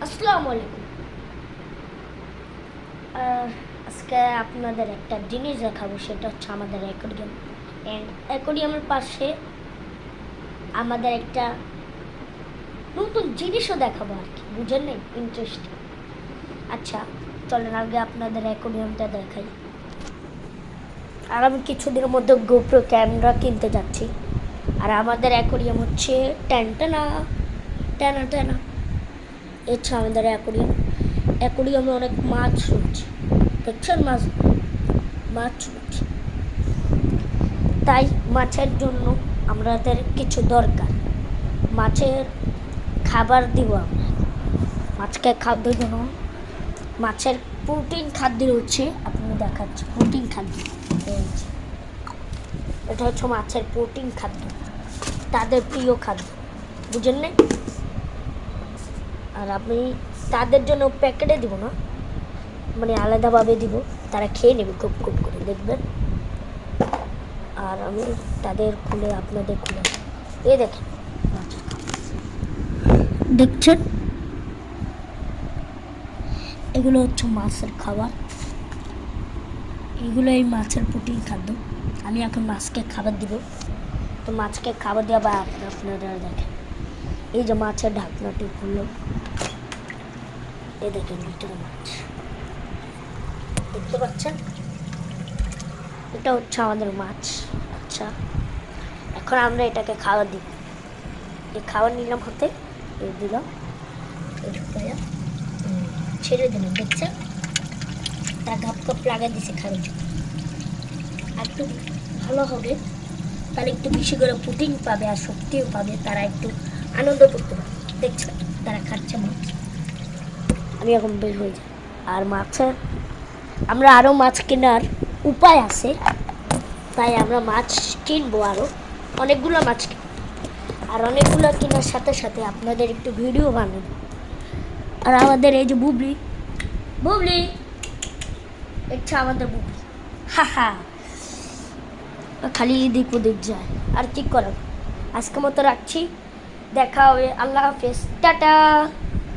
আসসালামু আলাইকুম। আজকে আপনাদের একটা জিনিস দেখাবো, সেটা হচ্ছে আমাদের অ্যাকোয়ারিয়াম। অ্যাকোয়ারিয়ামের পাশে আমাদের একটা নতুন জিনিসও দেখাবো আর কি, বুঝেন নেই? ইন্টারেস্টিং। আচ্ছা, চলেন আগে আপনাদের অ্যাকোয়ারিয়ামটা দেখাই। আর আমি কিছুদিনের মধ্যে গোপ্রো ক্যামেরা কিনতে যাচ্ছি। আর আমাদের অ্যাকোয়ারিয়াম হচ্ছে ট্যান্টানা ট্যানা ট্যানা। হচ্ছে আমাদের অ্যাকোয়ারিয়ামে অনেক মাছ রয়েছে, দেখছেন? মাছ মাছ রয়েছে। তাই মাছের জন্য আমাদের কিছু দরকার। মাছের খাবার দিব আমরা। মাছকে খাদ্য জন্য মাছের প্রোটিন খাদ্য হচ্ছে, আপনি দেখাচ্ছি প্রোটিন খাদ্য। এটা হচ্ছে মাছের প্রোটিন খাদ্য, তাদের প্রিয় খাদ্য, বুঝেন না? আর আমি তাদের জন্য প্যাকেটে দিব না, মানে আলাদাভাবে দিব, তারা খেয়ে নেবে খুব খুব করে, দেখবেন। আর আমি তাদের খুলে আপনাদের খুলে এ দেখেন, দেখছেন? এগুলো হচ্ছে মাছের খাবার, এগুলো এই মাছের প্রোটিন খাদ্য। আমি এখন মাছকে খাবার দিব। তো মাছকে খাবার দেওয়া বা আপনারা দেখেন, এই যে মাছের ঢাকনাটি খুললো, এই দেখেন ভিতরে মাছ, দেখতে পাচ্ছেন? এটা হচ্ছে আমাদের মাছ। আচ্ছা, এখন আমরা এটাকে খাবার দিব। এই খাবার নিলাম হাতে, এই দিলাম, ছেড়ে দিলাম, দেখছেন? তারা গাপ কাপ লাগাই দিছে খাওয়ার জন্য। আর একটু ভালো হবে, তারা একটু বেশি করে প্রোটিন পাবে আর শক্তিও পাবে, তারা একটু আনন্দ করতে পারে। দেখছেন তারা খাচ্ছে মাছ। আমি এখন বের হয়ে যাই। আর মাছের আমরা আরও মাছ কেনার উপায় আছে, তাই আমরা মাছ কিনবো, আরও অনেকগুলো মাছ কিনবো। আর অনেকগুলো কেনার সাথে সাথে আপনাদের একটু ভিডিও বানাবো। আর আমাদের এই যে বুবলি বুবলি, ইচ্ছা আমাদের বুবলি, হা হা, খালি এদিক ওদিক যায়। আর কি করার, আজকে মতো রাখছি, দেখা হবে, আল্লাহ হাফেজ, টাটা।